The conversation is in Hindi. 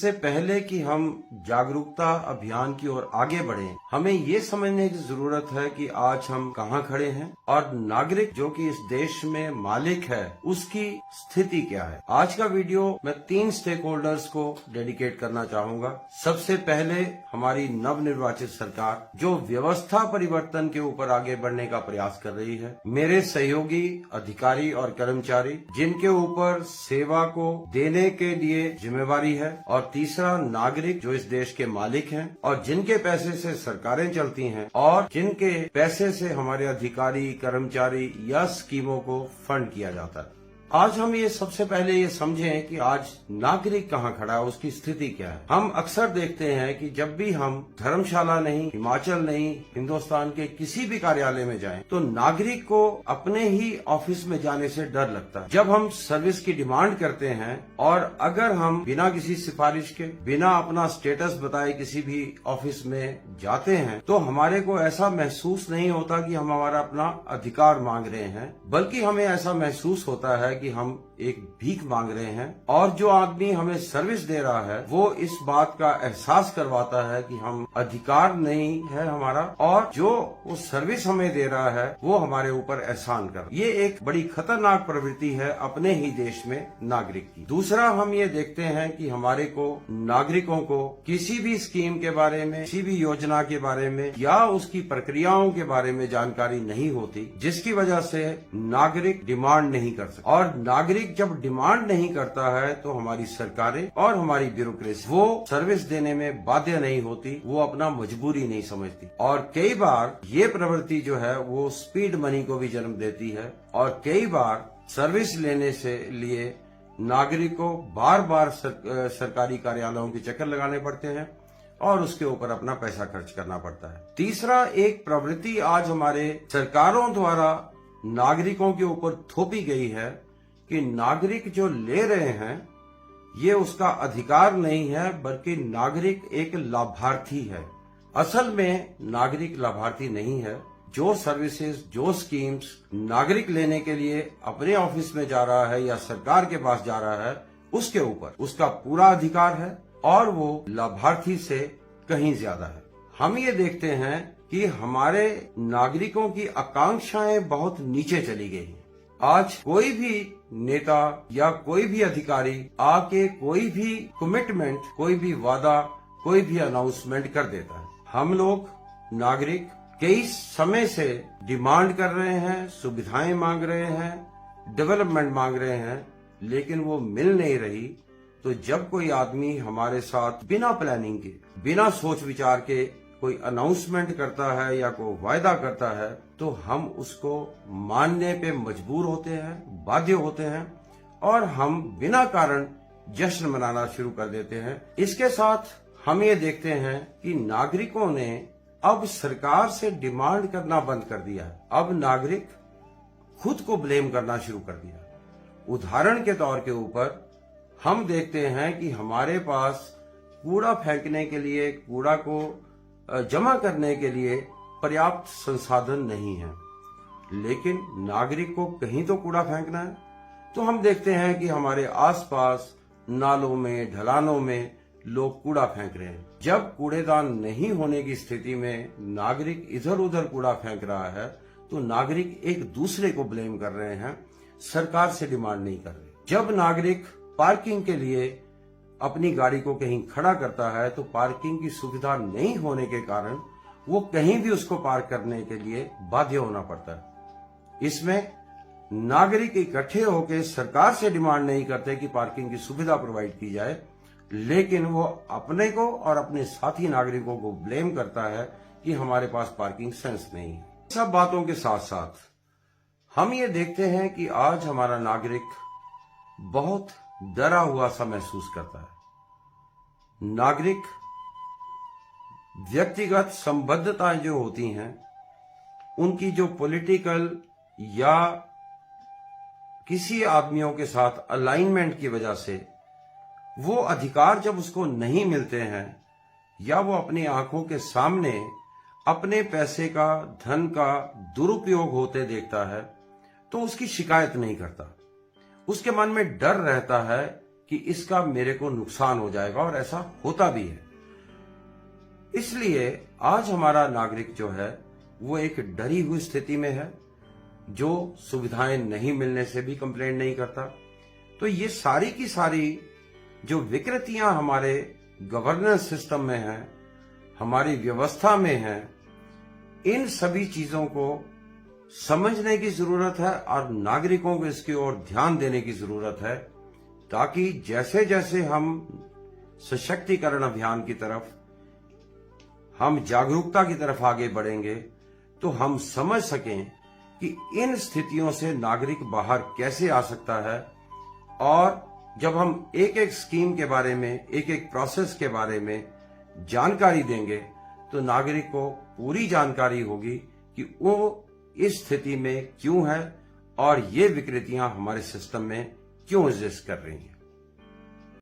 इससे पहले कि हम जागरूकता अभियान की ओर आगे बढ़ें, हमें ये समझने की जरूरत है कि आज हम कहाँ खड़े हैं और नागरिक जो कि इस देश में मालिक है उसकी स्थिति क्या है। आज का वीडियो मैं 3 स्टेक होल्डर्स को डेडिकेट करना चाहूंगा। सबसे पहले हमारी नवनिर्वाचित सरकार जो व्यवस्था परिवर्तन के ऊपर आगे बढ़ने का प्रयास कर रही है, मेरे सहयोगी अधिकारी और कर्मचारी जिनके ऊपर सेवा को देने के लिए जिम्मेवारी है, और तीसरा नागरिक जो इस देश के मालिक हैं और जिनके पैसे से सरकारें चलती हैं और जिनके पैसे से हमारे अधिकारी कर्मचारी या स्कीमों को फंड किया जाता है। आज हम ये सबसे पहले ये समझें कि आज नागरिक कहाँ खड़ा है, उसकी स्थिति क्या है। हम अक्सर देखते हैं कि जब भी हम धर्मशाला नहीं, हिमाचल नहीं, हिंदुस्तान के किसी भी कार्यालय में जाएं, तो नागरिक को अपने ही ऑफिस में जाने से डर लगता है। जब हम सर्विस की डिमांड करते हैं और अगर हम बिना किसी सिफारिश के, बिना अपना स्टेटस बताए किसी भी ऑफिस में जाते हैं, तो हमारे को ऐसा महसूस नहीं होता कि हम हमारा अपना अधिकार मांग रहे हैं, बल्कि हमें ऐसा महसूस होता है कि हम एक भीख मांग रहे हैं। और जो आदमी हमें सर्विस दे रहा है वो इस बात का एहसास करवाता है कि हम अधिकार नहीं है हमारा, और जो वो सर्विस हमें दे रहा है वो हमारे ऊपर एहसान कर। ये एक बड़ी खतरनाक प्रवृत्ति है अपने ही देश में नागरिक की। दूसरा, हम ये देखते हैं कि हमारे को नागरिकों को किसी भी स्कीम के बारे में, किसी भी योजना के बारे में या उसकी प्रक्रियाओं के बारे में जानकारी नहीं होती, जिसकी वजह से नागरिक डिमांड नहीं कर सकते। और नागरिक जब डिमांड नहीं करता है तो हमारी सरकारें और हमारी ब्यूरोक्रेसी वो सर्विस देने में बाध्य नहीं होती, वो अपना मजबूरी नहीं समझती। और कई बार ये प्रवृत्ति जो है वो स्पीड मनी को भी जन्म देती है, और कई बार सर्विस लेने से लिए नागरिक को बार बार सरकारी कार्यालयों के चक्कर लगाने पड़ते हैं और उसके ऊपर अपना पैसा खर्च करना पड़ता है। तीसरा, एक प्रवृत्ति आज हमारे सरकारों द्वारा नागरिकों के ऊपर थोपी गई है कि नागरिक जो ले रहे हैं ये उसका अधिकार नहीं है, बल्कि नागरिक एक लाभार्थी है। असल में नागरिक लाभार्थी नहीं है। जो सर्विसेज, जो स्कीम्स नागरिक लेने के लिए अपने ऑफिस में जा रहा है या सरकार के पास जा रहा है, उसके ऊपर उसका पूरा अधिकार है और वो लाभार्थी से कहीं ज्यादा है। हम ये देखते हैं कि हमारे नागरिकों की आकांक्षाएं बहुत नीचे चली गई हैं। आज कोई भी नेता या कोई भी अधिकारी आके कोई भी कमिटमेंट, कोई भी वादा, कोई भी अनाउंसमेंट कर देता है। हम लोग नागरिक कई समय से डिमांड कर रहे हैं, सुविधाएं मांग रहे हैं, डेवलपमेंट मांग रहे हैं, लेकिन वो मिल नहीं रही। तो जब कोई आदमी हमारे साथ बिना प्लानिंग के, बिना सोच विचार के कोई अनाउंसमेंट करता है या कोई वायदा करता है, तो हम उसको मानने पे मजबूर होते हैं, बाध्य होते हैं, और हम बिना कारण जश्न मनाना शुरू कर देते हैं। इसके साथ हम ये देखते हैं कि नागरिकों ने अब सरकार से डिमांड करना बंद कर दिया है। अब नागरिक खुद को ब्लेम करना शुरू कर दिया। उदाहरण के तौर के ऊपर हम देखते हैं कि हमारे पास कूड़ा फेंकने के लिए, कूड़ा को जमा करने के लिए पर्याप्त संसाधन नहीं है, लेकिन नागरिक को कहीं तो कूड़ा फेंकना है। तो हम देखते हैं कि हमारे आसपास नालों में, ढलानों में लोग कूड़ा फेंक रहे हैं। जब कूड़ेदान नहीं होने की स्थिति में नागरिक इधर उधर कूड़ा फेंक रहा है, तो नागरिक एक दूसरे को ब्लेम कर रहे हैं, सरकार से डिमांड नहीं कर रहे। जब नागरिक पार्किंग के लिए अपनी गाड़ी को कहीं खड़ा करता है, तो पार्किंग की सुविधा नहीं होने के कारण वो कहीं भी उसको पार्क करने के लिए बाध्य होना पड़ता है। इसमें नागरिक इकट्ठे होकर सरकार से डिमांड नहीं करते कि पार्किंग की सुविधा प्रोवाइड की जाए, लेकिन वो अपने को और अपने साथी नागरिकों को ब्लेम करता है कि हमारे पास पार्किंग सेंस नहीं है। सब बातों के साथ साथ हम ये देखते हैं कि आज हमारा नागरिक बहुत डरा हुआ सा महसूस करता है। नागरिक व्यक्तिगत संबद्धताएं जो होती हैं, उनकी जो पॉलिटिकल या किसी आदमियों के साथ अलाइनमेंट की वजह से वो अधिकार जब उसको नहीं मिलते हैं, या वो अपनी आंखों के सामने अपने पैसे का, धन का दुरुपयोग होते देखता है, तो उसकी शिकायत नहीं करता। उसके मन में डर रहता है कि इसका मेरे को नुकसान हो जाएगा, और ऐसा होता भी है। इसलिए आज हमारा नागरिक जो है वो एक डरी हुई स्थिति में है, जो सुविधाएं नहीं मिलने से भी कंप्लेंट नहीं करता। तो ये सारी की सारी जो विकृतियां हमारे गवर्नेंस सिस्टम में हैं, हमारी व्यवस्था में हैं, इन सभी चीजों को समझने की जरूरत है और नागरिकों को इसकी ओर ध्यान देने की जरूरत है, ताकि जैसे जैसे हम सशक्तिकरण अभियान की तरफ, हम जागरूकता की तरफ आगे बढ़ेंगे, तो हम समझ सकें कि इन स्थितियों से नागरिक बाहर कैसे आ सकता है। और जब हम एक एक स्कीम के बारे में, एक एक प्रोसेस के बारे में जानकारी देंगे, तो नागरिक को पूरी जानकारी होगी कि वो इस स्थिति में क्यों है और ये विकृतियां हमारे सिस्टम में क्यों एग्जिस्ट कर रही हैं।